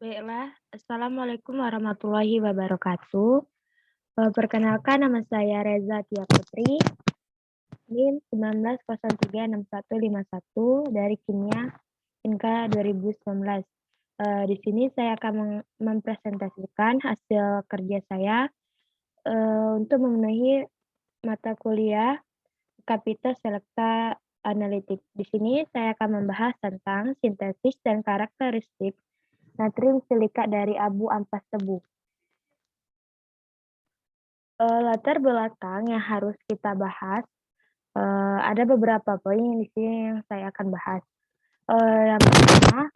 Baiklah, Assalamualaikum warahmatullahi wabarakatuh. Perkenalkan nama saya Reza Tia Putri, NIM 19036151 dari Kimia Inka 2019. Di sini saya akan mempresentasikan hasil kerja saya untuk memenuhi mata kuliah Kapita Selekta Analitik. Di sini saya akan membahas tentang sintesis dan karakteristik natrium silika dari abu ampas tebu. Latar belakang yang harus kita bahas, ada beberapa poin di sini yang saya akan bahas. Yang pertama,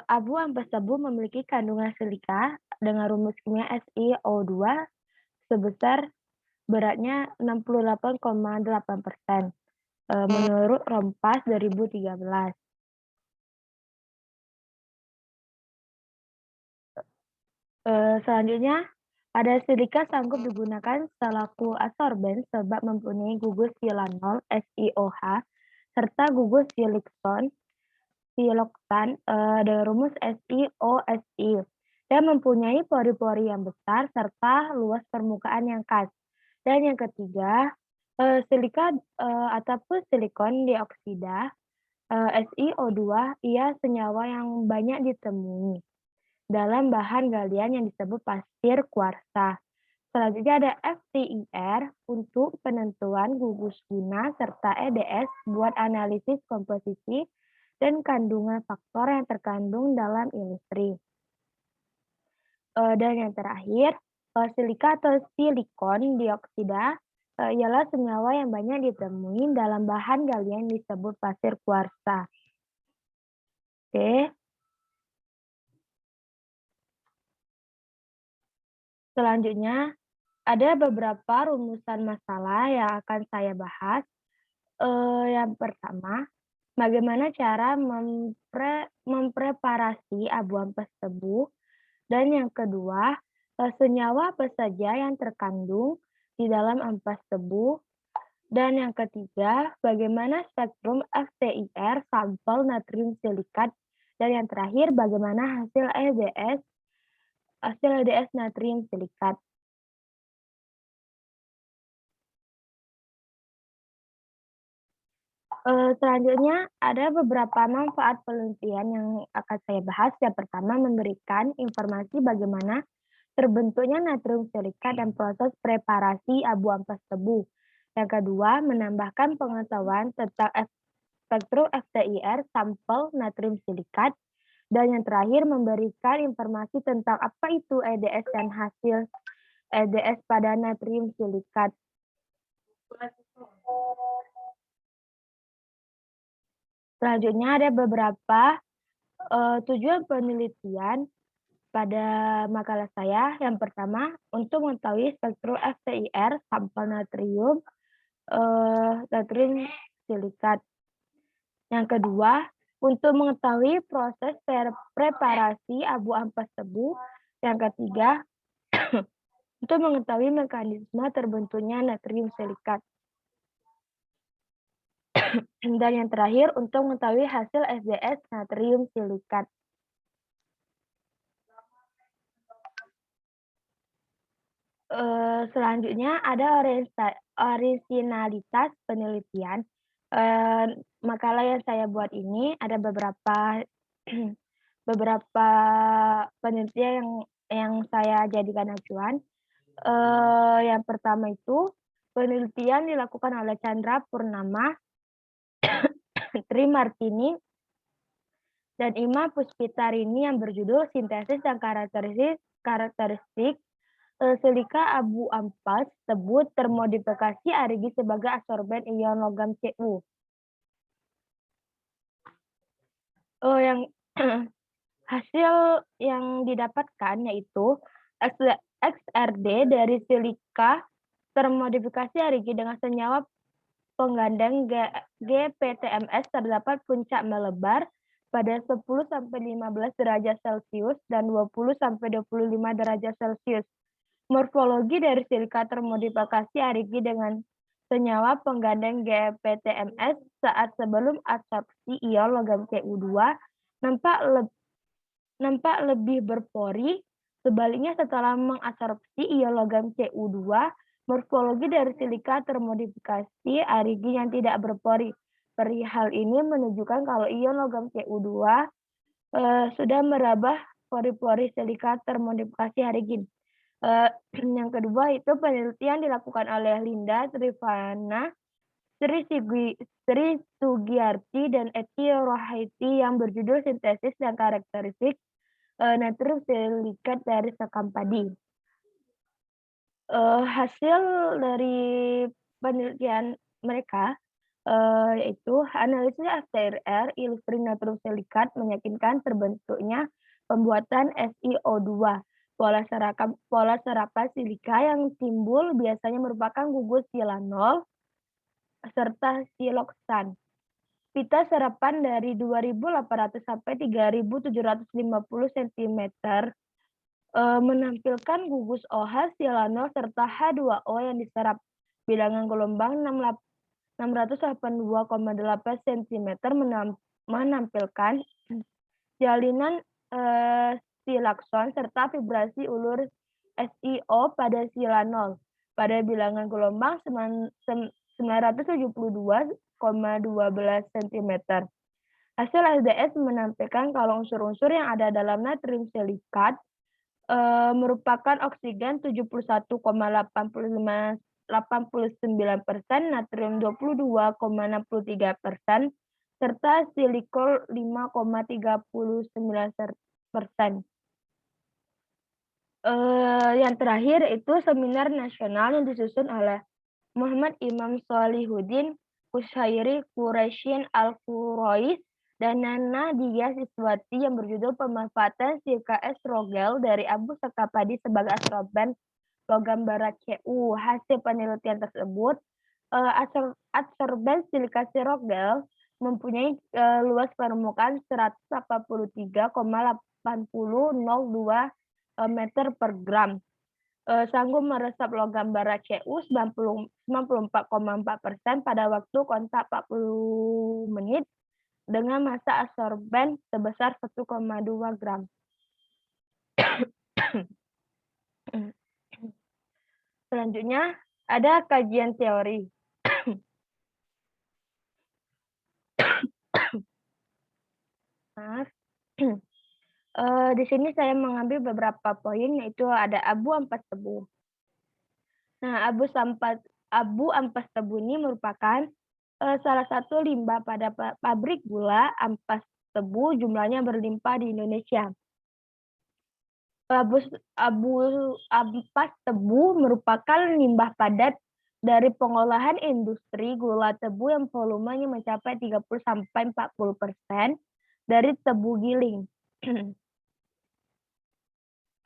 abu ampas tebu memiliki kandungan silika dengan rumus kimia SiO2 sebesar beratnya 68,8%, menurut Rompas 2013. Selanjutnya, ada silika sanggup digunakan selaku adsorben sebab mempunyai gugus silanol SiOH serta gugus siloksan dengan rumus SiOSi dan mempunyai pori-pori yang besar serta luas permukaan yang khas. Dan yang ketiga, silika ataupun silikon dioksida SiO2 ia senyawa yang banyak ditemui dalam bahan galian yang disebut pasir kuarsa. Selanjutnya ada FTIR untuk penentuan gugus guna serta EDS buat analisis komposisi dan kandungan faktor yang terkandung dalam industri. Dan yang terakhir, silika atau silikon dioksida ialah senyawa yang banyak ditemui dalam bahan galian yang disebut pasir kuarsa. Oke. Selanjutnya, ada beberapa rumusan masalah yang akan saya bahas. Yang pertama, bagaimana cara mempreparasi abu ampas tebu. Dan yang kedua, senyawa apa saja yang terkandung di dalam ampas tebu. Dan yang ketiga, bagaimana spektrum FTIR sampel natrium silikat. Dan yang terakhir, bagaimana hasil EDS natrium silikat. Selanjutnya, ada beberapa manfaat penelitian yang akan saya bahas. Yang pertama, memberikan informasi bagaimana terbentuknya natrium silikat dan proses preparasi abu ampas tebu. Yang kedua, menambahkan pengetahuan tentang spektrum FTIR sampel natrium silikat. Dan yang terakhir, memberikan informasi tentang apa itu EDS dan hasil EDS pada natrium silikat. Selanjutnya ada beberapa tujuan penelitian pada makalah saya. Yang pertama, untuk mengetahui spektrum FTIR sampel natrium silikat. Yang kedua, untuk mengetahui proses preparasi abu ampas tebu. Yang ketiga, untuk mengetahui mekanisme terbentuknya natrium silikat. Dan yang terakhir, untuk mengetahui hasil SDS natrium silikat. Selanjutnya ada orisinalitas penelitian. Makalah yang saya buat ini ada beberapa beberapa penelitian yang saya jadikan acuan. Yang pertama itu penelitian dilakukan oleh Chandra Purnama, Tri Martini, dan Ima Puspitarini yang berjudul Sintesis dan Karakteristik silika abu ampas tebu termodifikasi arigi sebagai adsorben ion logam Cu. Yang hasil yang didapatkan yaitu XRD dari silika termodifikasi arigi dengan senyawa penggandeng GPTMS terdapat puncak melebar pada 10-15 derajat Celcius dan 20-25 derajat Celcius. Morfologi dari silika termodifikasi arigi dengan senyawa penggandeng GPTMS saat sebelum adsorpsi ion logam Cu2 nampak nampak lebih berpori. Sebaliknya, setelah mengabsorpsi ion logam Cu2, morfologi dari silika termodifikasi arigi yang tidak berpori. Perihal ini menunjukkan kalau ion logam Cu2 sudah merambah pori-pori silika termodifikasi arigin. Yang kedua itu penelitian dilakukan oleh Linda Trivana, Sri Sugiyarti, dan Eti Rohaiti yang berjudul Sintesis dan Karakteristik Natrium Silikat dari Sekam Padi. Hasil dari penelitian mereka yaitu analisis FTRR ilustri natrium silikat meyakinkan terbentuknya pembuatan SiO2. Pola serapan silika yang timbul biasanya merupakan gugus silanol serta siloksan. Pita serapan dari 2.800 sampai 3.750 cm menampilkan gugus OH, silanol, serta H2O yang diserap. Bilangan gelombang 682,8 cm menampilkan jalinan silakson serta vibrasi ulur SiO pada silanol pada bilangan gelombang 972,12 cm. Hasil SDS menampilkan kalau unsur-unsur yang ada dalam natrium silikat merupakan oksigen 71,89%, natrium 22,63%, serta silikol 5,39%. Yang terakhir itu seminar nasional yang disusun oleh Muhammad Imam Solihuddin, Kushairi Quraisyin Al-Furois, dan Nana Dia Siswati yang berjudul Pemanfaatan Silika Rogel dari Abu Sekapadi sebagai absorben logam barat Cu. Hasil penelitian tersebut, absorben silika Rogel mempunyai luas permukaan 183,8002 meter per gram. Sanggup meresap logam barat Cu 94,4% pada waktu kontak 40 menit dengan massa absorben sebesar 1,2 gram. Selanjutnya ada kajian teori. Maaf. Di sini saya mengambil beberapa poin, yaitu ada abu ampas tebu. Nah, abu ampas tebu ini merupakan salah satu limbah pada pabrik gula ampas tebu, jumlahnya berlimpah di Indonesia. Abu ampas tebu merupakan limbah padat dari pengolahan industri gula tebu yang volumenya mencapai 30-40% dari tebu giling.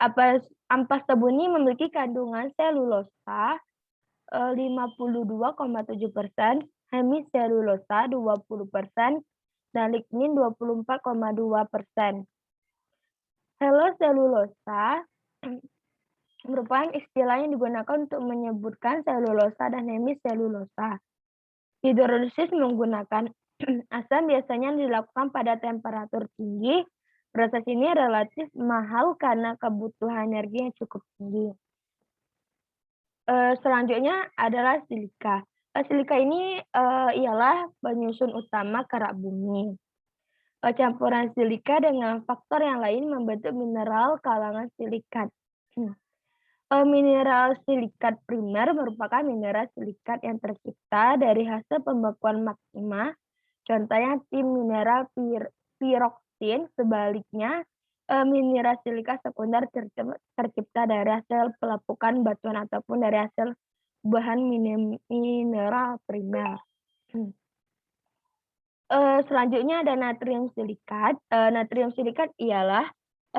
Ampas tebu ini memiliki kandungan selulosa 52,7%, hemiselulosa 20%, dan lignin 24,2%. Selulosa merupakan istilah yang digunakan untuk menyebutkan selulosa dan hemiselulosa. Hidrolisis menggunakan asam biasanya dilakukan pada temperatur tinggi. Proses ini relatif mahal karena kebutuhan energi yang cukup tinggi. Selanjutnya adalah silika. Silika ini ialah penyusun utama kerak bumi. Campuran silika dengan faktor yang lain membentuk mineral kalangan silikat. Mineral silikat primer merupakan mineral silikat yang tercipta dari hasil pembekuan magma. Contohnya tim mineral piroksin. Sebaliknya, mineral silika sekunder tercipta dari hasil pelapukan batuan ataupun dari hasil bahan mineral primer. Selanjutnya ada natrium silikat. Natrium silikat ialah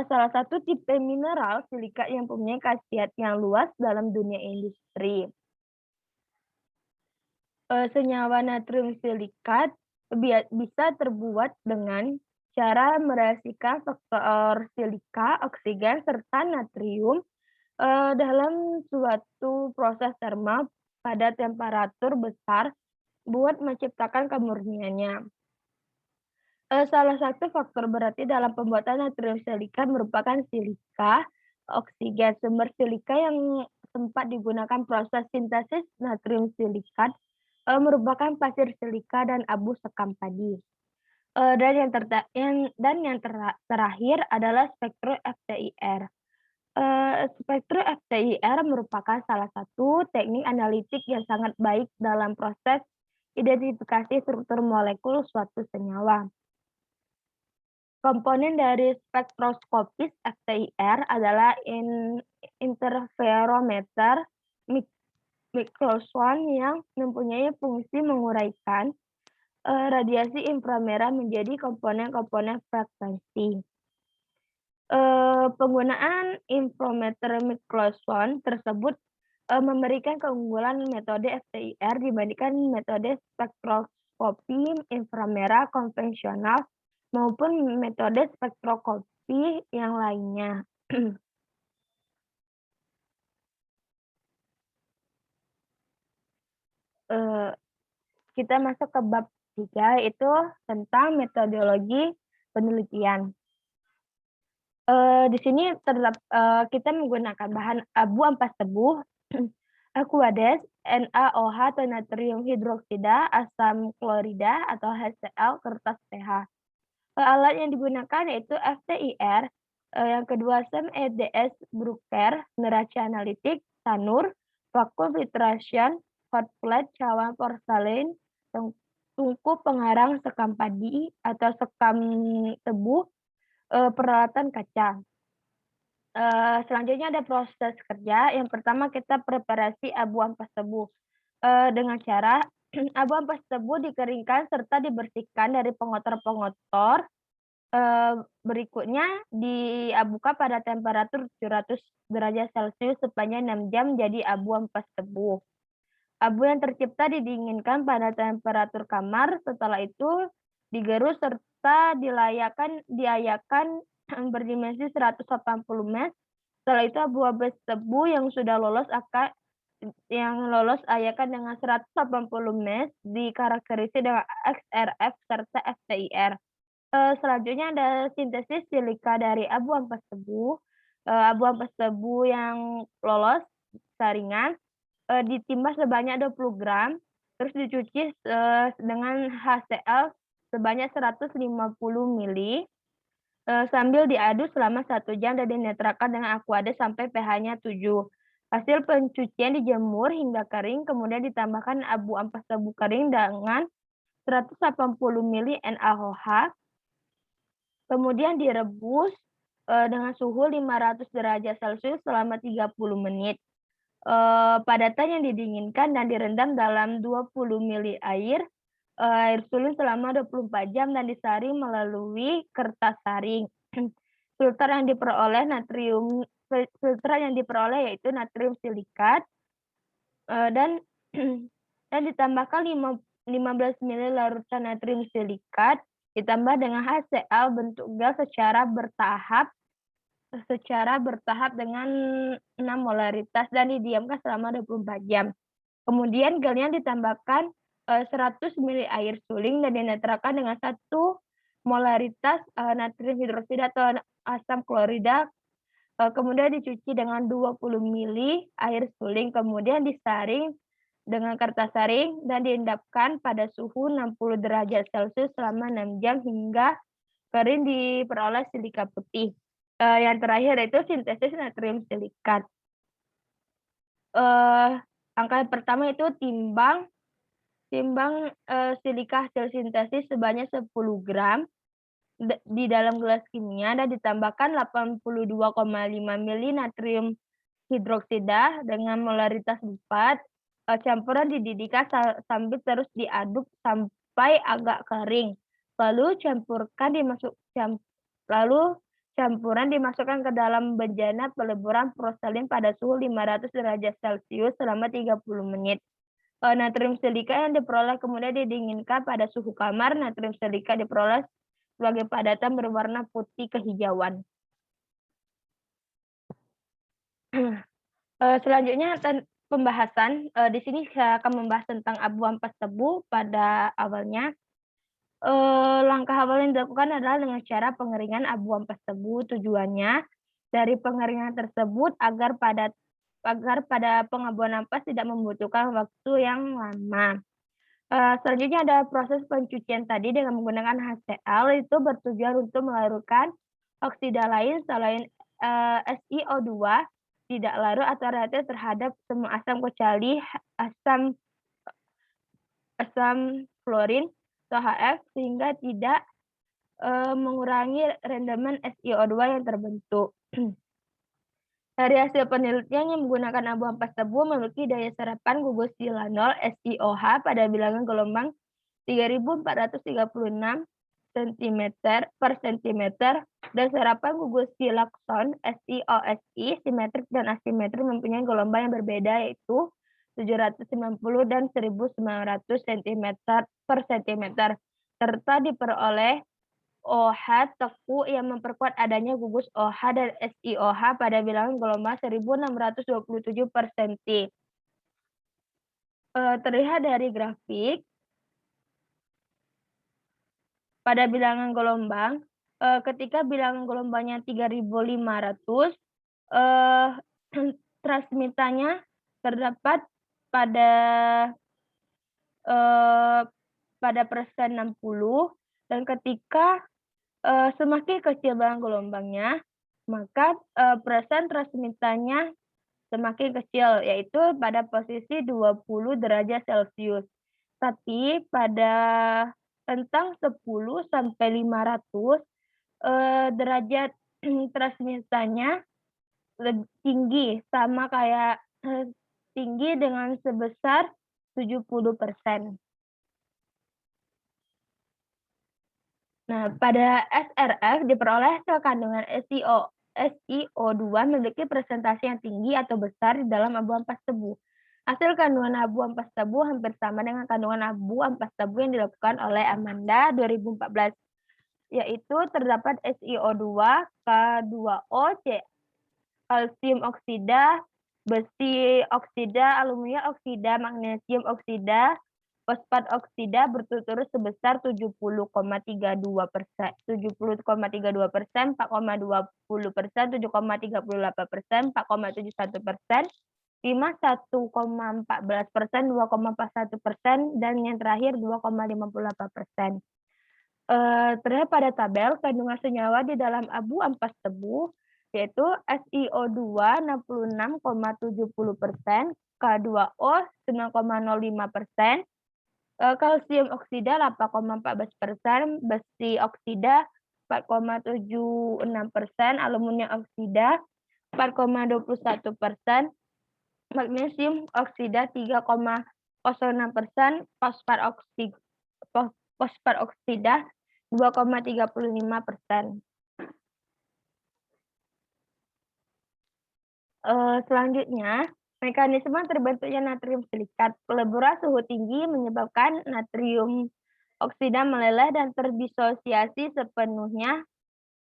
salah satu tipe mineral silikat yang mempunyai khasiat yang luas dalam dunia industri. Senyawa natrium silikat bisa terbuat dengan cara mereaksikan faktor silika, oksigen, serta natrium dalam suatu proses termal pada temperatur besar buat menciptakan kemurniannya. Salah satu faktor berarti dalam pembuatan natrium silika merupakan silika, oksigen. Sumber silika yang sempat digunakan proses sintesis natrium silikat, merupakan pasir silika dan abu sekam padi. Dan yang terta yang dan yang terakhir adalah spektrum FTIR. Spektrum FTIR merupakan salah satu teknik analitik yang sangat baik dalam proses identifikasi struktur molekul suatu senyawa. Komponen dari spektroskopis FTIR adalah interferometer mikroson yang mempunyai fungsi menguraikan radiasi inframerah menjadi komponen-komponen frekuensi. Penggunaan inframeter mikroson tersebut memberikan keunggulan metode FTIR dibandingkan metode spektroskopi inframerah konvensional maupun metode spektroskopi yang lainnya. Kita masuk ke bab 3, yaitu tentang metodologi penelitian. Di sini kita menggunakan bahan abu ampas tebu, Aqueous, NaOH atau natrium hidroksida, asam klorida atau HCl, kertas pH. Alat yang digunakan yaitu FTIR, yang kedua SEM EDS Bruker, neraca analitik, Sanur, vacuum filtration, hot plate, cawan porselin, tungku pengarang sekam padi atau sekam tebu, peralatan kaca. Selanjutnya ada proses kerja. Yang pertama kita preparasi abu ampas tebu. Dengan cara abu ampas tebu dikeringkan serta dibersihkan dari pengotor-pengotor. Berikutnya diabukan pada temperatur 700 derajat Celcius sepanjang 6 jam jadi abu ampas tebu. Abu yang tercipta didinginkan pada temperatur kamar. Setelah itu digerus serta diayakan berdimensi 180 ml. Setelah itu abu ampas tebu yang sudah lolos ayakan dengan 180 ml dikarakterisasi dengan XRF serta FTIR. Selanjutnya ada sintesis silika dari abu ampas tebu. Abu ampas tebu yang lolos saringan ditimbang sebanyak 20 gram, terus dicuci dengan HCl sebanyak 150 ml, sambil diaduk selama 1 jam dan dinetralkan dengan aqueous sampai pH-nya 7. Hasil pencucian dijemur hingga kering, kemudian ditambahkan abu ampas tebu kering dengan 180 ml NaOH, kemudian direbus dengan suhu 500 derajat Celcius selama 30 menit. Padatan yang didinginkan dan direndam dalam 20 ml air sulin selama 24 jam dan disaring melalui kertas saring. Filter yang yaitu natrium silikat, dan ditambahkan 15 ml larutan natrium silikat ditambah dengan HCl bentuk gel secara bertahap dengan 6 molaritas dan didiamkan selama 24 jam. Kemudian gelnya ditambahkan 100 ml air suling dan dinetralkan dengan 1 molaritas natrium hidroksida atau asam klorida. Kemudian dicuci dengan 20 ml air suling, kemudian disaring dengan kertas saring dan diendapkan pada suhu 60 derajat Celcius selama 6 jam hingga kering diperoleh silika putih. Yang terakhir itu sintesis natrium silikat. Angka pertama itu timbang silika hasil sintesis sebanyak 10 gram di dalam gelas kimia dan ditambahkan 82,5 ml natrium hidroksida dengan molaritas 4. Campuran dididihkan sambil terus diaduk sampai agak kering. Lalu campuran dimasukkan ke dalam bejana peleburan porselin pada suhu 500 derajat Celcius selama 30 menit. Natrium silika yang diperoleh kemudian didinginkan pada suhu kamar. Natrium silika diperoleh sebagai padatan berwarna putih kehijauan. Selanjutnya pembahasan. Di sini saya akan membahas tentang abu ampas tebu pada awalnya. Langkah awal yang dilakukan adalah dengan cara pengeringan abu ampas tebu. Tujuannya dari pengeringan tersebut agar pada pengabuan ampas tidak membutuhkan waktu yang lama. Selanjutnya ada proses pencucian tadi dengan menggunakan HCl, itu bertujuan untuk melarutkan oksida lain selain SiO2 tidak larut atau reaktif terhadap semua asam kecuali asam asam klorin (HF) sehingga tidak mengurangi rendaman SiO2 yang terbentuk. Dari hasil penelitian yang menggunakan abu ampas tebu memiliki daya serapan gugus silanol (SiOH) pada bilangan gelombang 3.436 cm/cm dan serapan gugus silakson (SiOSi) simetrik dan asimetrik mempunyai gelombang yang berbeda, yaitu 790 dan 1.900 cm/cm, serta diperoleh OH teku yang memperkuat adanya gugus OH dan SiOH pada bilangan gelombang 1.627 per senti. Terlihat dari grafik, pada bilangan gelombang, ketika bilangan gelombangnya 3.500, transmitanya terdapat pada persen 60, dan ketika semakin kecil bilangan gelombangnya, maka persen transmitanya semakin kecil, yaitu pada posisi 20 derajat Celcius. Tapi pada rentang 10 sampai 500, derajat transmitanya lebih tinggi, sama kayak tinggi dengan sebesar 70%. Nah, pada SRF diperoleh hasil kandungan SiO2 memiliki presentasi yang tinggi atau besar di dalam abu ampas tebu. Hasil kandungan abu ampas tebu hampir sama dengan kandungan abu ampas tebu yang dilakukan oleh Amanda 2014, yaitu terdapat SiO2, K2O, kalsium oksida, besi oksida, aluminium oksida, magnesium oksida, fosfat oksida berturut-turut sebesar 70,32%, 70,32%, 4,20%, 7,38%, 4,71%, 51,14%, 2,41%, dan yang terakhir 2,58%. Terlihat pada tabel kandungan senyawa di dalam abu ampas tebu, yaitu SiO2 66,70%, K2O 9,05%, kalsium oksida 8,14%, besi oksida 4,76%, aluminium oksida 4,21%, magnesium oksida 3,06%, fosfat oksida 2,35%. Selanjutnya, mekanisme terbentuknya natrium silikat. Peleburan suhu tinggi menyebabkan natrium oksida meleleh dan terdisosiasi sepenuhnya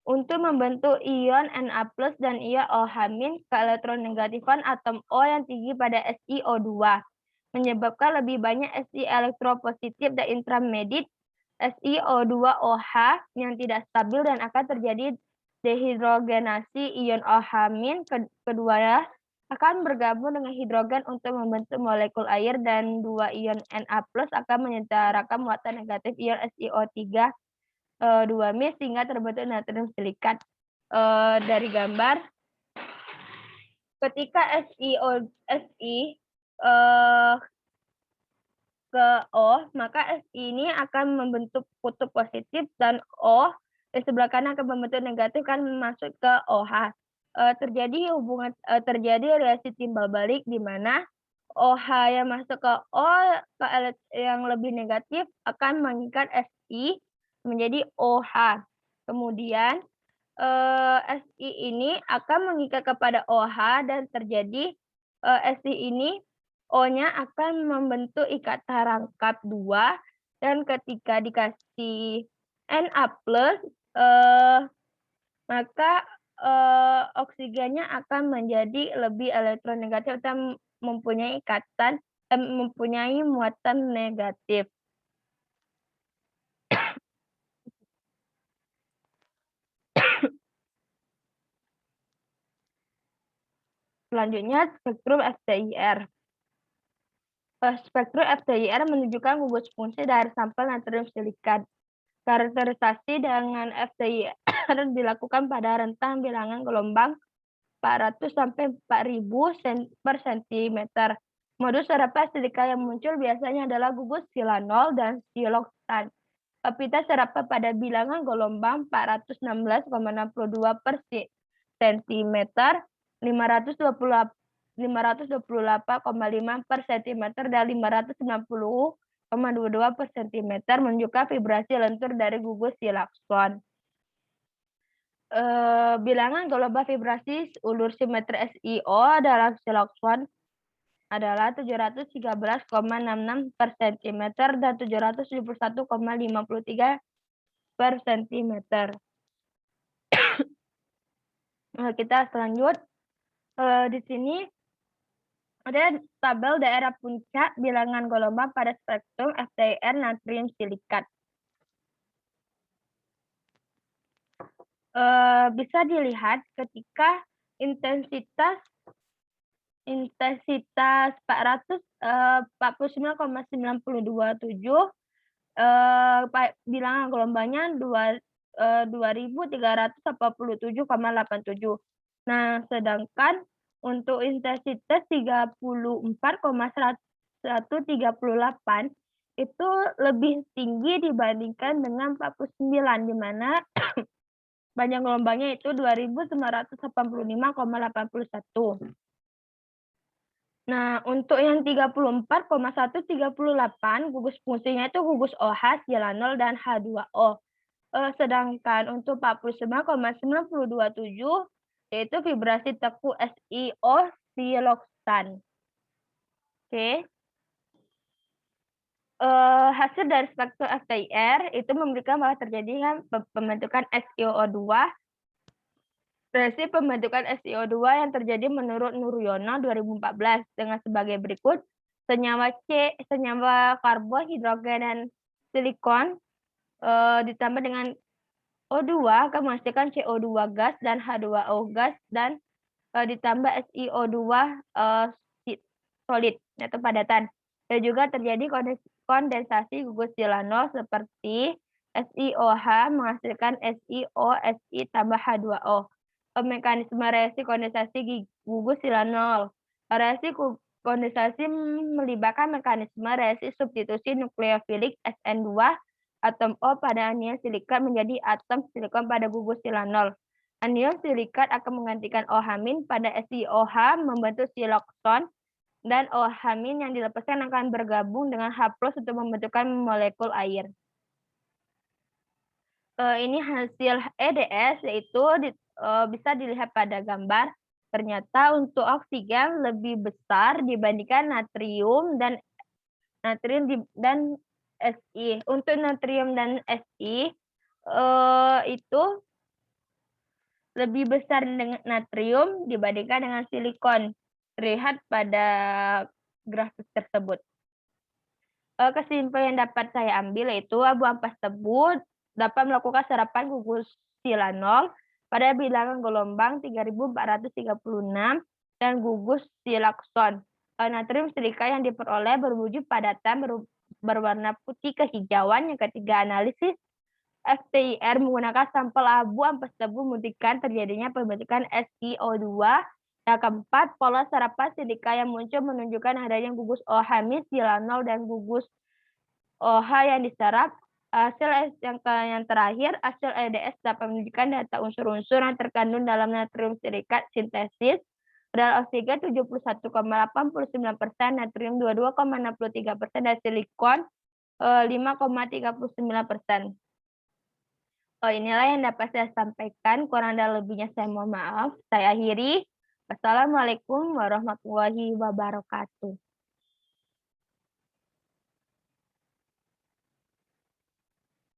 untuk membentuk ion Na+ dan ion OH- keelektronegatifan atom O yang tinggi pada SiO2, menyebabkan lebih banyak Si elektropositif dan intermediate SiO2OH yang tidak stabil dan akan terjadi dehidrogenasi ion OH-. Keduanya akan bergabung dengan hidrogen untuk membentuk molekul air, dan dua ion Na+ akan menyetarakan muatan negatif ion SiO3 2- sehingga terbentuk natrium silikat. Dari gambar, ketika Si ke O, maka Si ini akan membentuk kutub positif dan O di sebelah kanan akan membentuk negatif, kan masuk ke OH. Terjadi reaksi timbal balik di mana OH yang masuk ke O yang lebih negatif akan mengikat Si menjadi OH. Kemudian Si ini akan mengikat kepada OH dan terjadi Si ini O-nya akan membentuk ikatan rangkap 2, dan ketika dikasih Na+, maka oksigennya akan menjadi lebih elektronegatif dan mempunyai muatan negatif. Selanjutnya, spektrum FTIR. Spektrum FTIR menunjukkan gugus fungsi dari sampel natrium silikat. Karakterisasi dengan FTIR dilakukan pada rentang bilangan gelombang 400 sampai 4000 per centimeter. Modus serapan silika yang muncul biasanya adalah gugus silanol dan siloxan. Pita serapan pada bilangan gelombang 416,62 per centimeter, 528,5 per centimeter, dan 560,22 per centimeter menunjukkan vibrasi lentur dari gugus siloxan. Bilangan gelombang vibrasi ulur simetri SiO dalam siloxan adalah 713,66 per centimeter dan 771,53 per centimeter. Kita selanjut. Di sini ada tabel daerah puncak bilangan gelombang pada spektrum FTIR natrium silikat. Bisa dilihat ketika intensitas 449,927 bilangan gelombangnya 2387,87. Nah, sedangkan untuk intensitas 34,138 itu lebih tinggi dibandingkan dengan 49, di mana panjang gelombangnya itu 2985,81. Nah, untuk yang 34,138 gugus fungsinya itu gugus OH, silanol, dan H2O. Sedangkan untuk 49,927 yaitu vibrasi teku SiO siloxan. Oke. Hasil dari spektrum FTIR itu memberikan bahwa terjadi pembentukan SiO2. Reaksi pembentukan SiO2 yang terjadi menurut Nuryono 2014 dengan sebagai berikut: senyawa karbon, hidrogen, dan silikon ditambah dengan O2 akan menghasilkan CO2 gas dan H2O gas, dan ditambah SiO2 solid atau padatan. Dan juga terjadi kondensasi gugus silanol seperti SiOH menghasilkan SiO, Si tambah H2O. Mekanisme reaksi kondensasi gugus silanol. Reaksi kondensasi melibatkan mekanisme reaksi substitusi nukleofilik SN2 atom O pada anion silikat menjadi atom silikon pada gugus silanol. Anion silikat akan menggantikan OH- pada SiOH membentuk siloxan, dan OH- yang dilepaskan akan bergabung dengan H+ untuk membentukkan molekul air. Ini hasil EDS, yaitu bisa dilihat pada gambar. Ternyata untuk oksigen lebih besar dibandingkan natrium dan Si. Untuk natrium dan Si itu lebih besar dengan natrium dibandingkan dengan silikon. Terlihat pada grafik tersebut. Kesimpulan yang dapat saya ambil yaitu abu ampas tebu dapat melakukan serapan gugus silanol pada bilangan gelombang 3436 dan gugus siloxan. Natrium silika yang diperoleh berwujud padatan berwarna putih kehijauan. Yang ketiga, analisis FTIR menggunakan sampel abu ampas tebu membuktikan terjadinya pembentukan SiO2. Yang keempat, pola serapan silika yang muncul menunjukkan adanya gugus OH- silanol dan gugus OH yang diserap. Hasil yang terakhir, hasil EDS dapat menunjukkan data unsur-unsur yang terkandung dalam natrium silikat sintesis adalah oksigen 71,89%, natrium 22,63%, dan silikon 5,39%. Inilah yang dapat saya sampaikan. Kurang dan lebihnya saya mohon maaf. Saya akhiri. Wassalamualaikum warahmatullahi wabarakatuh.